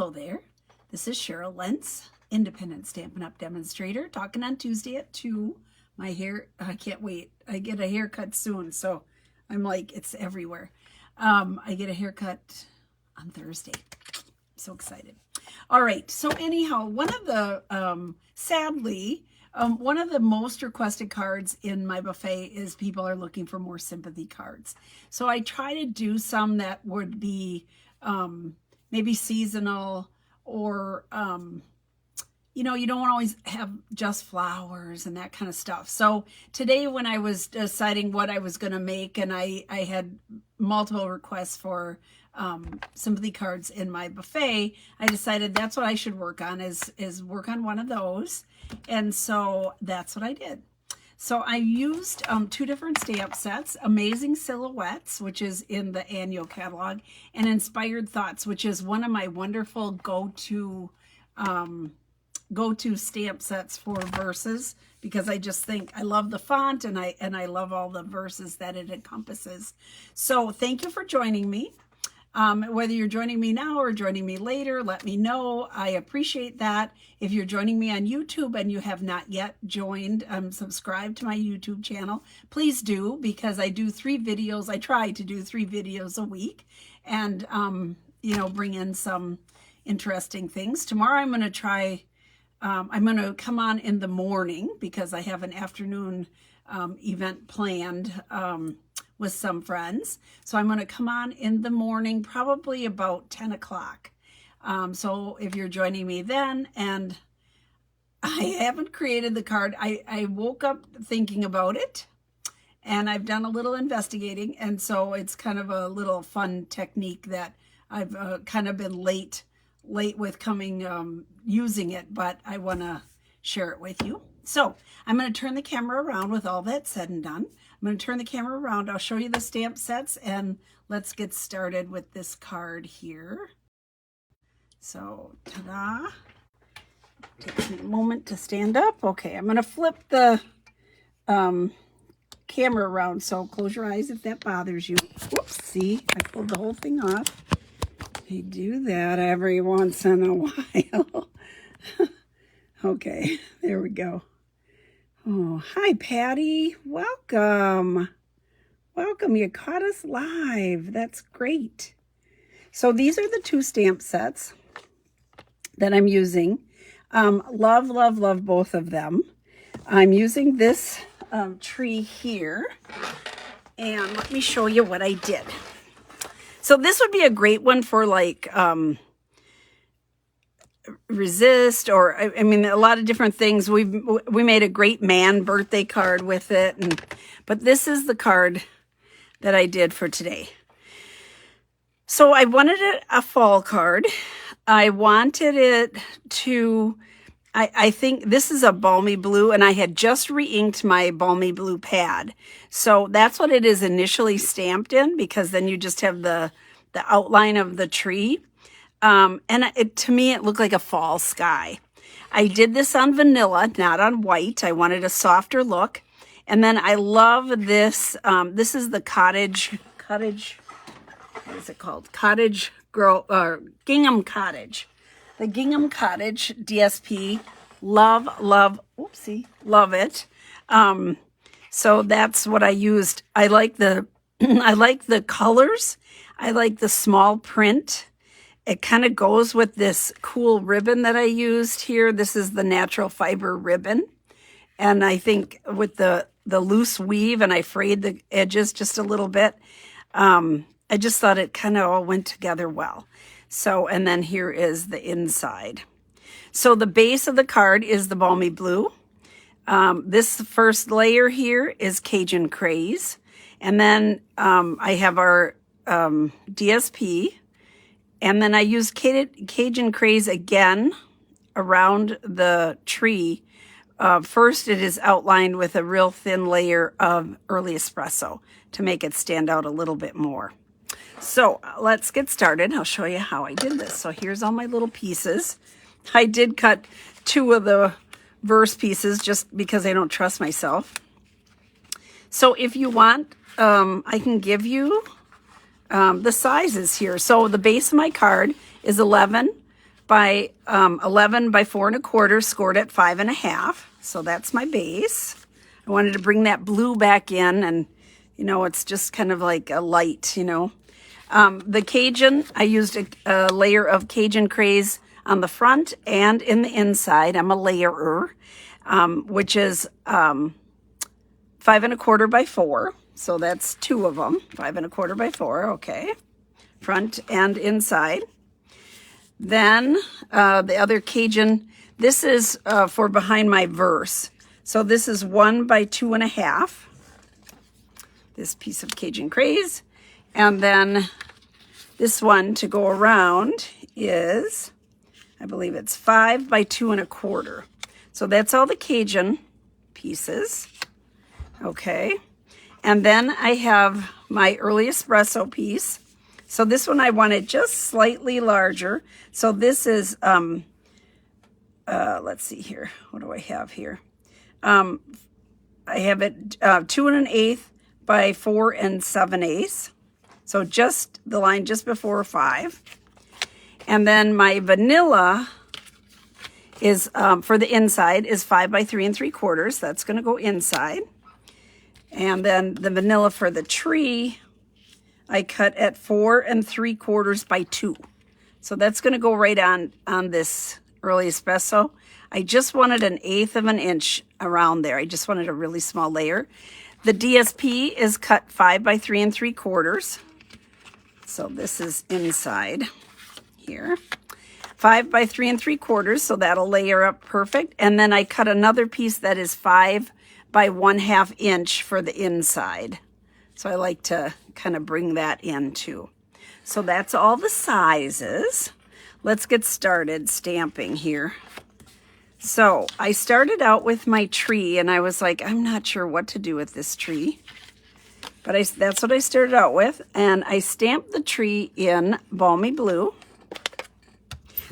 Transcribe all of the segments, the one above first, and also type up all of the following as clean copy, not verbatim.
Hello there. This is Cheryl Lentz, independent Stampin' Up! Demonstrator, talking on Tuesday at 2. My hair, I can't wait. I get a haircut soon, so I'm like, it's everywhere. I get a haircut on Thursday. I'm so excited. All right, so anyhow, one of the, sadly, one of the most requested cards in my buffet is people are looking for more sympathy cards. So I try to do some that would be maybe seasonal, or you know, you don't always have just flowers and that kind of stuff. So today when I was deciding what I was going to make, and I had multiple requests for sympathy cards in my buffet, I decided that's what I should work on, is work on one of those. And so that's what I did. So I used 2 different stamp sets, Amazing Silhouettes, which is in the annual catalog, and Inspired Thoughts, which is one of my wonderful go-to stamp sets for verses, because I just think I love the font, and I love all the verses that it encompasses. So thank you for joining me. Whether you're joining me now or joining me later, let me know. I appreciate that. If you're joining me on YouTube and you have not yet joined, subscribe to my YouTube channel, please do, because I do 3 videos. I try to do 3 videos a week, and, you know, bring in some interesting things. Tomorrow I'm going to try, I'm going to come on in the morning because I have an afternoon event planned with some friends. So I'm going to come on in the morning, probably about 10 o'clock. So if you're joining me then, and I haven't created the card, I woke up thinking about it, and I've done a little investigating. And so it's kind of a little fun technique that I've kind of been late with coming, using it, but I want to share it with you. So I'm going to turn the camera around with all that said and done. I'm going to turn the camera around. I'll show you the stamp sets, and let's get started with this card here. So, ta-da. Takes me a moment to stand up. Okay, I'm going to flip the camera around, so close your eyes if that bothers you. Whoops, see, I pulled the whole thing off. I do that every once in a while. Okay, there we go. Oh, hi, Patty. Welcome. Welcome. You caught us live. That's great. So these are the 2 stamp sets that I'm using. Love, love, love both of them. I'm using this tree here. And let me show you what I did. So this would be a great one for like resist, or I mean a lot of different things. We made a great man birthday card with it, but this is the card that I did for today. So I wanted it a fall card. I wanted it to, I think this is a balmy blue, and I had just re-inked my balmy blue pad. So that's what it is initially stamped in, because then you just have the outline of the tree. And to me, it looked like a fall sky. I did this on vanilla, not on white. I wanted a softer look. And then I love this. This is the cottage, what is it called? Gingham Cottage. The Gingham Cottage DSP. Love, love, oopsie, love it. So that's what I used. I like the, I like the colors. I like the small print. It kind of goes with this cool ribbon that I used here. This is the natural fiber ribbon. And I think with the loose weave, and I frayed the edges just a little bit, I just thought it kind of all went together well. So, and then here is the inside. So the base of the card is the balmy blue. This first layer here is Cajun Craze. And then I have our DSP. And then I used Cajun Craze again around the tree. First, it is outlined with a real thin layer of early espresso to make it stand out a little bit more. So let's get started. I'll show you how I did this. So here's all my little pieces. I did cut 2 of the verse pieces just because I don't trust myself. So if you want, I can give you the sizes here. So the base of my card is 11 by 11 by 4 1/4, scored at 5 1/2. So that's my base. I wanted to bring that blue back in, and you know, it's just kind of like a light, you know. The Cajun, I used a layer of Cajun craze on the front and in the inside. I'm a layerer, which is 5 1/4 by 4. So that's 2 of them, 5 1/4 by 4, okay. Front and inside. Then the other Cajun, this is for behind my verse. So this is 1 by 2 1/2. This piece of Cajun craze. And then this one to go around is, I believe it's 5 by 2 1/4. So that's all the Cajun pieces. Okay. And then I have my early espresso piece. So this one I wanted just slightly larger. So this is, let's see here. What do I have here? I have it 2 1/8 by 4 7/8. So just the line just before 5. And then my vanilla is, for the inside, is 5 by 3 3/4. That's going to go inside. And then the vanilla for the tree, I cut at 4 3/4 by 2. So that's going to go right on this early espresso. I just wanted 1/8 of an inch around there. I just wanted a really small layer. The DSP is cut 5 by 3 3/4. So this is inside here. 5 by 3 3/4, so that'll layer up perfect. And then I cut another piece that is 5 by 1/2 inch for the inside. So I like to kind of bring that in too. So that's all the sizes. Let's get started stamping here. So I started out with my tree, and I was like, I'm not sure what to do with this tree. But that's what I started out with. And I stamped the tree in Balmy Blue.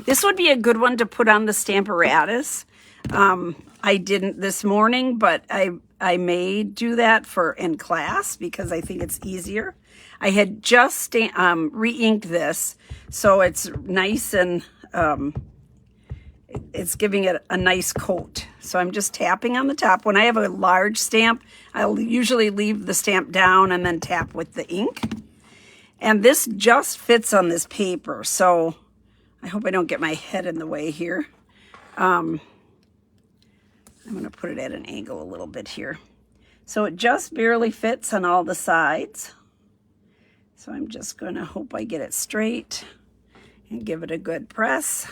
This would be a good one to put on the Stamparatus. I didn't this morning, but I may do that in class because I think it's easier. I had just re-inked this, so it's nice and it's giving it a nice coat. So I'm just tapping on the top. When I have a large stamp, I'll usually leave the stamp down and then tap with the ink. And this just fits on this paper, so I hope I don't get my head in the way here. I'm going to put it at an angle a little bit here. So it just barely fits on all the sides. So I'm just going to hope I get it straight and give it a good press.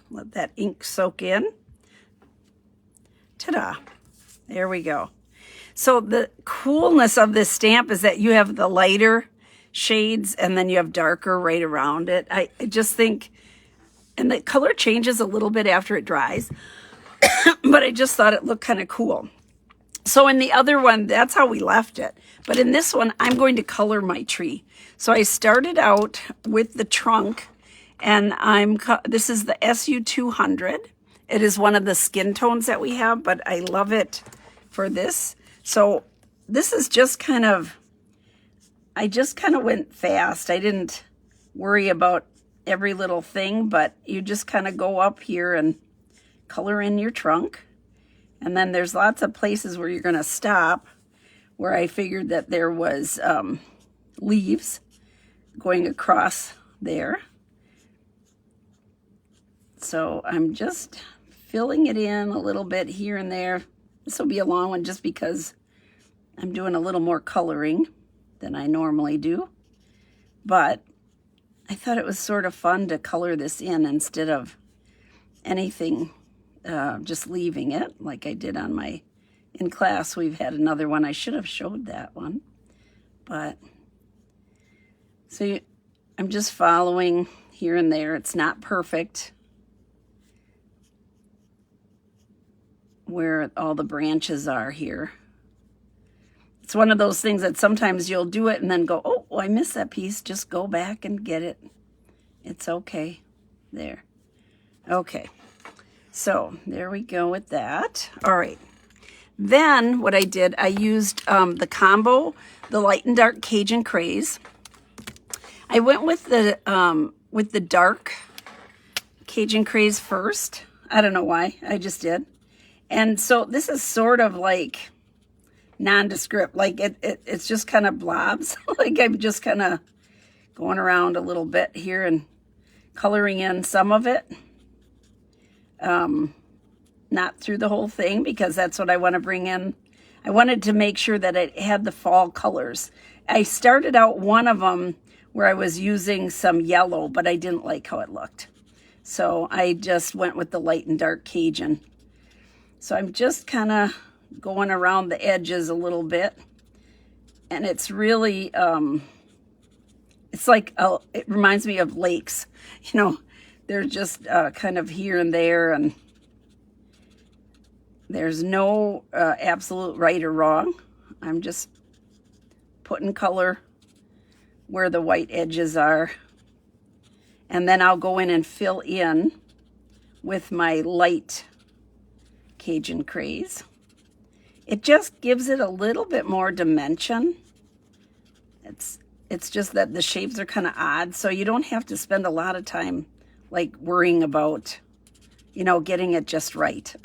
Let that ink soak in. Ta-da! There we go. So the coolness of this stamp is that you have the lighter shades and then you have darker right around it. I just think, and the color changes a little bit after it dries, but I just thought it looked kind of cool. So in the other one, that's how we left it. But in this one, I'm going to color my tree. So I started out with the trunk, and this is the SU200. It is one of the skin tones that we have, but I love it for this. So this is just I just kind of went fast. I didn't worry about every little thing, but you just kind of go up here and color in your trunk. And then there's lots of places where you're going to stop, where I figured that there was leaves going across there. So I'm just filling it in a little bit here and there. This will be a long one just because I'm doing a little more coloring than I normally do. But I thought it was sort of fun to color this in instead of anything, just leaving it like I did on in class. We've had another one. I should have showed that one. But, so I'm just following here and there. It's not perfect where all the branches are here. It's one of those things that sometimes you'll do it and then go, oh, I missed that piece. Just go back and get it. It's okay. There. Okay. So there we go with that. All right. Then what I did, I used the combo, the light and dark Cajun Craze. I went with the dark Cajun Craze first. I don't know why, I just did. And so this is sort of like nondescript, like it's just kind of blobs. Like I'm just kind of going around a little bit here and coloring in some of it. Not through the whole thing, because that's what I want to bring in. I wanted to make sure that it had the fall colors. I started out one of them where I was using some yellow, but I didn't like how it looked. So I just went with the light and dark Cajun. So I'm just kind of going around the edges a little bit. And it's really, it's like, it reminds me of lakes. You know, they're just kind of here and there, and there's no absolute right or wrong. I'm just putting color where the white edges are. And then I'll go in and fill in with my light Cajun Craze. It just gives it a little bit more dimension. It's just that the shapes are kind of odd, so you don't have to spend a lot of time like worrying about, you know, getting it just right.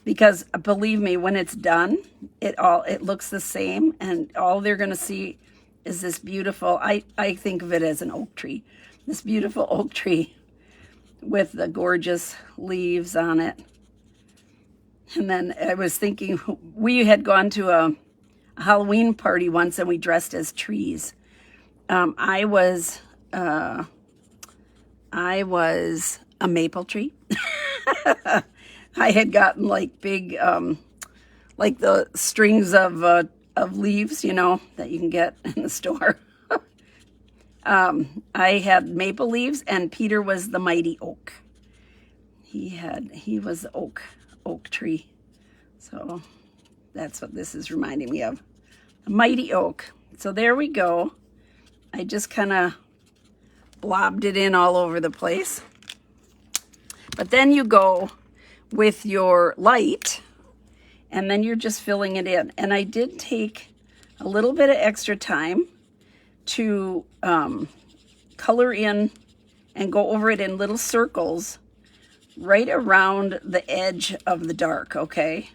Because believe me, when it's done, it looks the same, and all they're going to see is this beautiful, I think of it as an oak tree, this beautiful oak tree with the gorgeous leaves on it. And then I was thinking, we had gone to a Halloween party once, and we dressed as trees. I was a maple tree. I had gotten like big, like the strings of leaves, you know, that you can get in the store. I had maple leaves, and Peter was the mighty oak. He was the oak tree. So that's what this is reminding me of. A mighty oak. So there we go. I just kind of blobbed it in all over the place. But then you go with your light, and then you're just filling it in. And I did take a little bit of extra time to color in and go over it in little circles right around the edge of the dark, okay?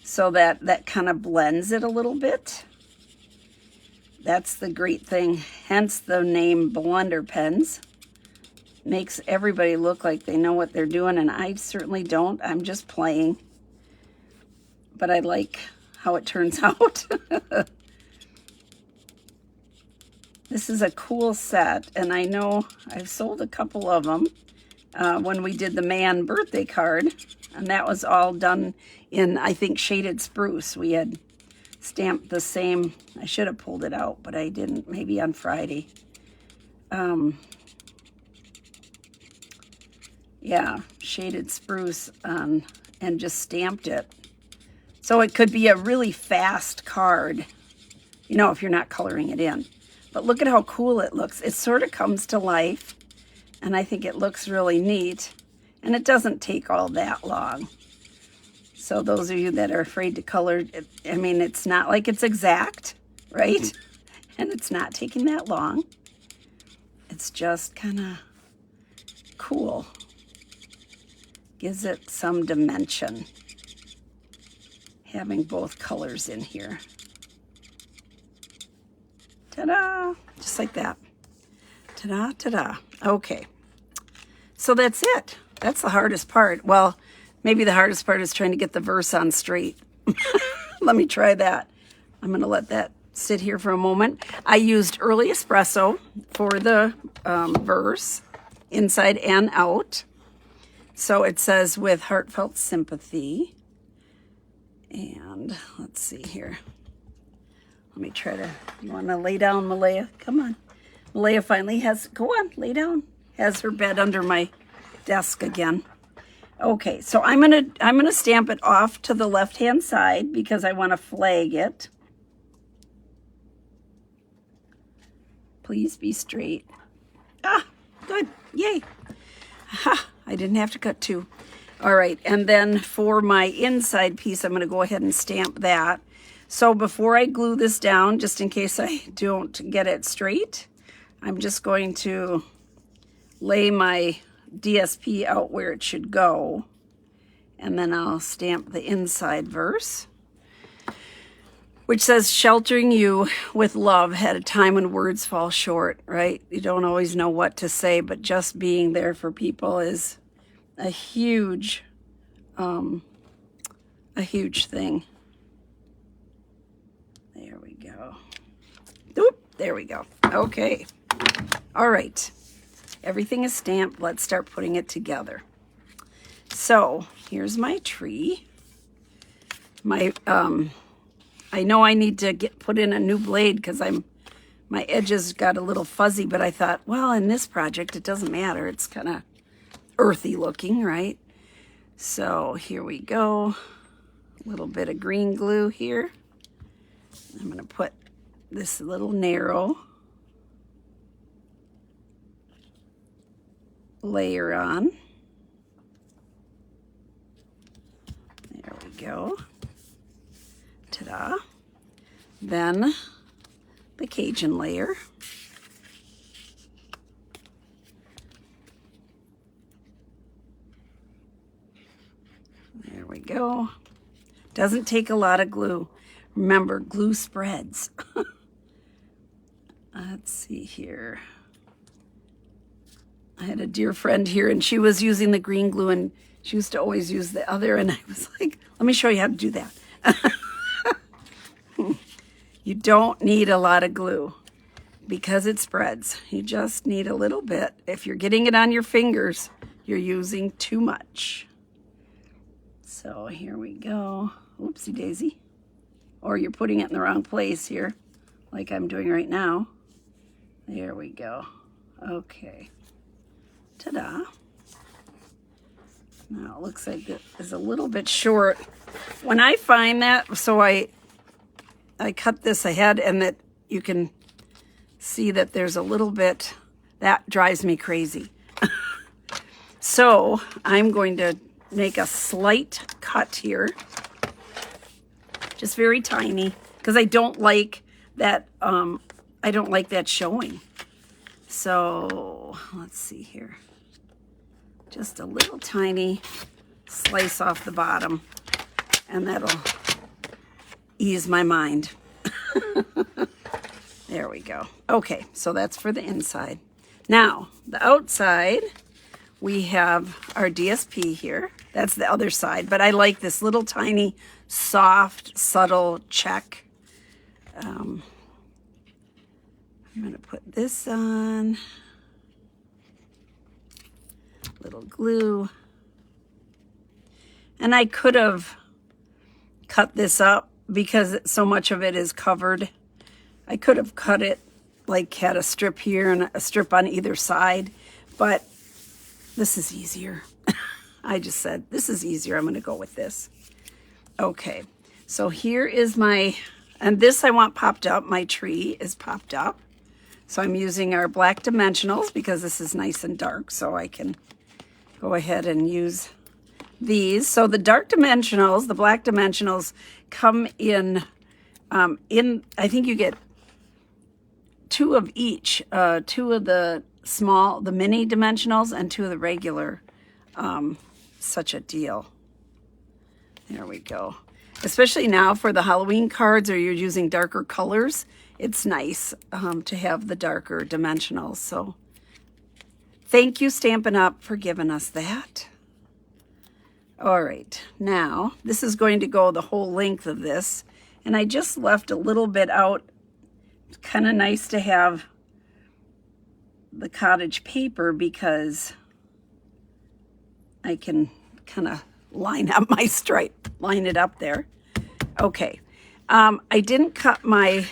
So that kind of blends it a little bit. That's the great thing, hence the name Blender Pens. Makes everybody look like they know what they're doing, and I certainly don't. I'm just playing. But I like how it turns out. This is a cool set, and I know I've sold a couple of them when we did the man birthday card, and that was all done in, I think, shaded spruce. We had stamped the same. I should have pulled it out, but I didn't. Maybe on Friday. Yeah, shaded spruce on, and just stamped it. So it could be a really fast card, you know, if you're not coloring it in. But look at how cool it looks. It sort of comes to life, and I think it looks really neat. And it doesn't take all that long. So those of you that are afraid to color, I mean, it's not like it's exact, right? And it's not taking that long. It's just kind of cool. Gives it some dimension, having both colors in here. Ta-da! Just like that. Ta-da, ta-da. Okay. So that's it. That's the hardest part. Well, maybe the hardest part is trying to get the verse on straight. Let me try that. I'm going to let that sit here for a moment. I used early espresso for the verse, inside and out. So it says, with heartfelt sympathy. And let's see here. Let me try to, you want to lay down, Malaya? Come on. Malaya finally has, go on, lay down. Has her bed under my desk again. Okay, so I'm gonna stamp it off to the left-hand side because I want to flag it. Please be straight. Ah, good. Yay. Ha, I didn't have to cut two. All right, and then for my inside piece, I'm going to go ahead and stamp that. So before I glue this down, just in case I don't get it straight, I'm just going to lay my DSP out where it should go. And then I'll stamp the inside verse, which says, sheltering you with love at a time when words fall short, right? You don't always know what to say, but just being there for people is a huge thing. There we go. Oop, there we go. Okay. All right. Everything is stamped. Let's start putting it together. So here's my tree. My I know I need to put in a new blade because my edges got a little fuzzy, but I thought, well, in this project it doesn't matter. It's kind of earthy looking, right? So here we go. A little bit of green glue here. I'm going to put this little narrow layer on. There we go. Ta-da. Then the Cajun layer. There we go. Doesn't take a lot of glue. Remember, glue spreads. Let's see here. I had a dear friend here, and she was using the green glue, and she used to always use the other, and I was like, let me show you how to do that. You don't need a lot of glue because it spreads. You just need a little bit. If you're getting it on your fingers, you're using too much. So here we go. Oopsie daisy. Or you're putting it in the wrong place here, like I'm doing right now. There we go. Okay. Ta-da. Now it looks like it is a little bit short. When I find that, so I cut this ahead, and that you can see that there's a little bit, that drives me crazy. So I'm going to make a slight cut here, just very tiny, because I don't like that, showing. So let's see here. Just a little tiny slice off the bottom, and that'll ease my mind. There we go. Okay, so that's for the inside. Now, the outside, we have our DSP here. That's the other side, but I like this little tiny, soft, subtle check. I'm going to put this on. Little glue. And I could have cut this up because so much of it is covered. I could have cut it like had a strip here and a strip on either side, but this is easier. I just said, this is easier. I'm going to go with this. Okay, so here is my, and this I want popped up. My tree is popped up. So I'm using our black dimensionals because this is nice and dark, so I can go ahead and use these. So the dark dimensionals, the black dimensionals, come in, I think you get 2 of each, 2 of the small, the mini dimensionals, and 2 of the regular. Such a deal. There we go. Especially now for the Halloween cards, or you're using darker colors, it's nice to have the darker dimensionals. So thank you, Stampin' Up, for giving us that. All right, now this is going to go the whole length of this, and I just left a little bit out. It's kind of nice to have the cottage paper because I can kind of line up my stripe, line it up there. Okay, I didn't cut my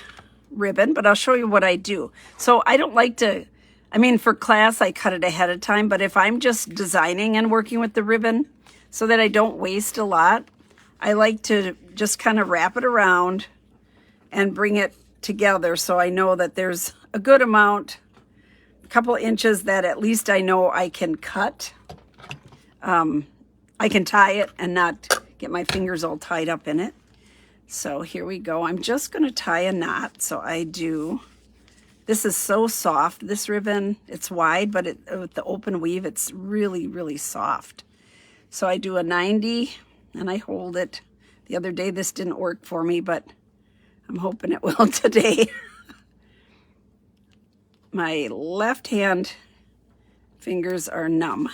ribbon, but I'll show you what I do. So I don't like to, I mean, for class, I cut it ahead of time, but if I'm just designing and working with the ribbon so that I don't waste a lot, I like to just kind of wrap it around and bring it together so I know that there's a good amount, a couple inches that at least I know I can cut. I can tie it and not get my fingers all tied up in it. So here we go. I'm just going to tie a knot. So I do This is so soft, this ribbon. It's wide, but with the open weave, it's really, really soft. So I do a 90 and I hold it. The other day this didn't work for me, but I'm hoping it will today. My left hand fingers are numb,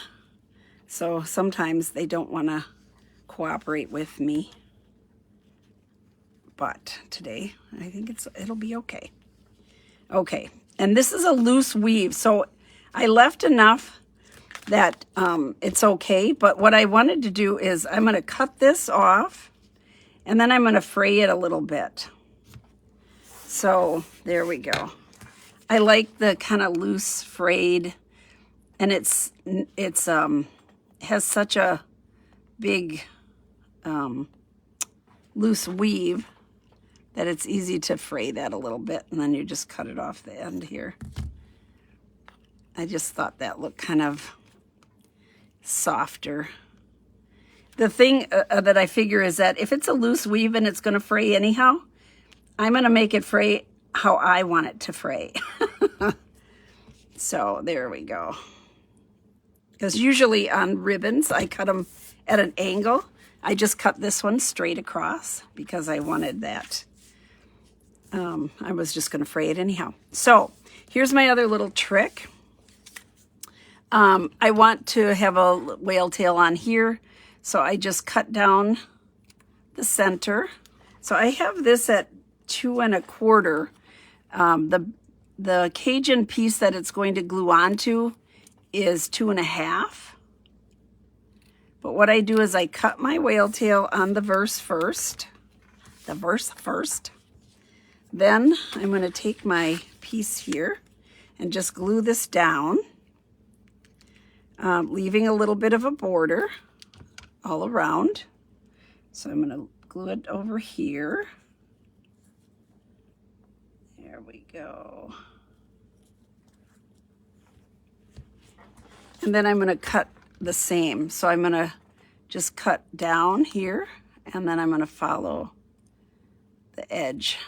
so sometimes they don't want to cooperate with me. But today I think it'll be okay. Okay, and this is a loose weave, so I left enough that it's okay, but what I wanted to do is I'm going to cut this off, and then I'm going to fray it a little bit. So there we go. I like the kind of loose frayed, and it's has such a big loose weave that it's easy to fray that a little bit, and then you just cut it off the end here. I just thought that looked kind of softer. The thing that I figure is that if it's a loose weave and it's going to fray anyhow, I'm going to make it fray how I want it to fray. So there we go. Because usually on ribbons, I cut them at an angle. I just cut this one straight across because I wanted that. I was just going to fray it anyhow. So here's my other little trick. I want to have a whale tail on here, so I just cut down the center. So I have this at 2 1/4. The Cajun piece that it's going to glue onto is 2 1/2. But what I do is I cut my whale tail on the verse first. Then I'm going to take my piece here and just glue this down, leaving a little bit of a border all around. So I'm going to glue it over here. There we go. And then I'm going to cut the same. So I'm going to just cut down here, and then I'm going to follow the edge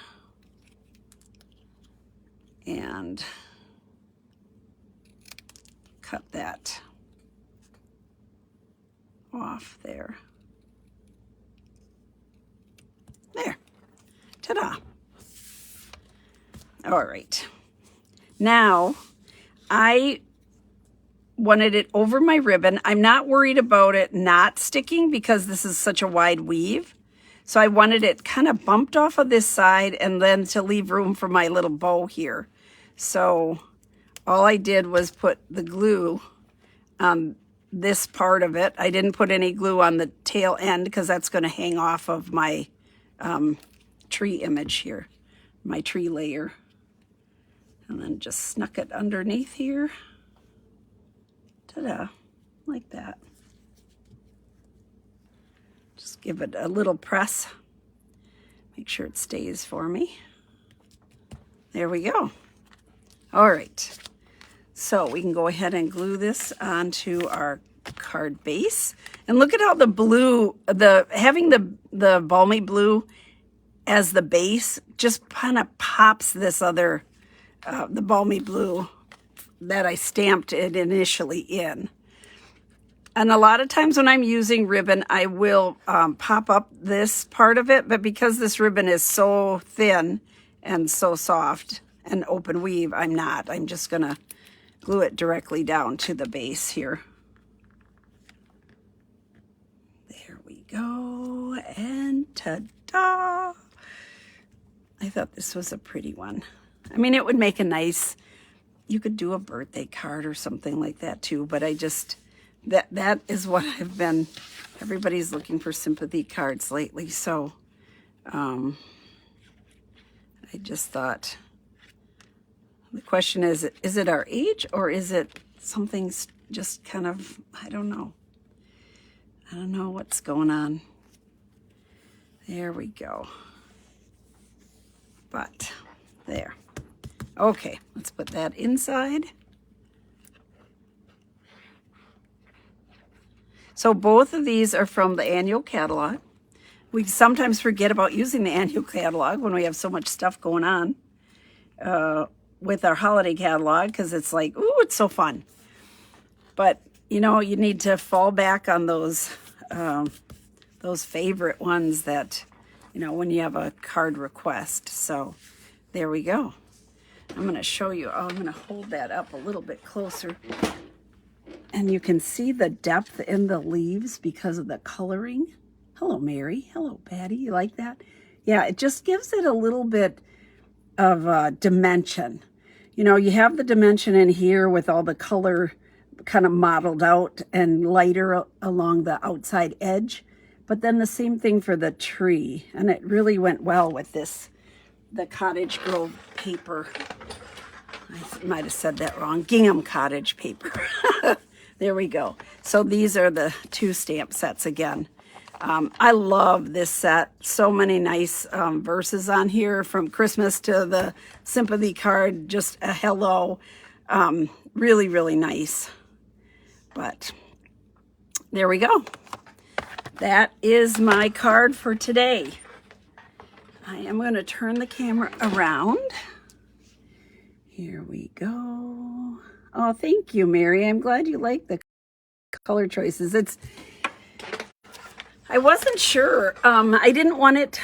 and cut that off there. There. Ta-da. All right. Now, I wanted it over my ribbon. I'm not worried about it not sticking because this is such a wide weave. So I wanted it kind of bumped off of this side and then to leave room for my little bow here. So all I did was put the glue on this part of it. I didn't put any glue on the tail end because that's going to hang off of my tree image here, my tree layer. And then just snuck it underneath here. Ta-da, like that. Just give it a little press. Make sure it stays for me. There we go. All right. So we can go ahead and glue this onto our card base. And look at how the blue, having the balmy blue as the base just kind of pops this other, the balmy blue that I stamped it initially in. And a lot of times when I'm using ribbon, I will pop up this part of it, but because this ribbon is so thin and so soft and open weave, I'm not. I'm just gonna glue it directly down to the base here. There we go, and ta-da! I thought this was a pretty one. I mean, it would make a nice, you could do a birthday card or something like that too, but I just, that is what I've been, everybody's looking for sympathy cards lately, so I just thought, the question is it our age or is it something just kind of, I don't know. I don't know what's going on. There we go. But there. Okay, let's put that inside. So both of these are from the annual catalog. We sometimes forget about using the annual catalog when we have so much stuff going on. with our holiday catalog because it's like, ooh, it's so fun. But, you know, you need to fall back on those favorite ones that, you know, when you have a card request. So there we go. I'm going to show you. Oh, I'm going to hold that up a little bit closer. And you can see the depth in the leaves because of the coloring. Hello, Mary. Hello, Patty. You like that? Yeah, it just gives it a little bit of dimension. You know, you have the dimension in here with all the color kind of modeled out and lighter along the outside edge. But then the same thing for the tree. And it really went well with this, the Cottage Grove paper. I might have said that wrong. Gingham cottage paper. There we go. So these are the 2 stamp sets again. I love this set. So many nice verses on here, from Christmas to the sympathy card, just a hello. Really, really nice. But there we go. That is my card for today. I am going to turn the camera around. Here we go. Oh, thank you, Mary. I'm glad you like the color choices. I wasn't sure. I didn't want it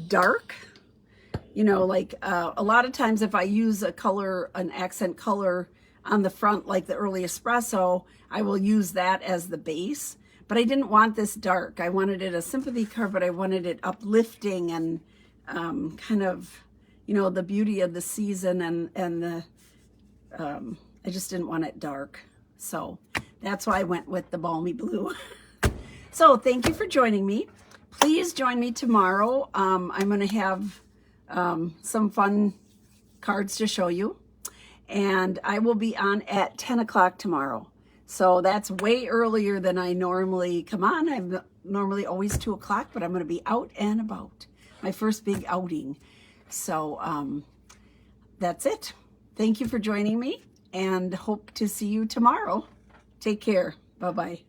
dark. You know, like a lot of times if I use a color, an accent color on the front, like the early espresso, I will use that as the base. But I didn't want this dark. I wanted it a sympathy card, but I wanted it uplifting and kind of, you know, the beauty of the season and the, I just didn't want it dark. So that's why I went with the balmy blue. So thank you for joining me. Please join me tomorrow. I'm going to have some fun cards to show you. And I will be on at 10 o'clock tomorrow. So that's way earlier than I normally come on. I'm normally always 2 o'clock, but I'm going to be out and about. My first big outing. So that's it. Thank you for joining me, and hope to see you tomorrow. Take care. Bye-bye.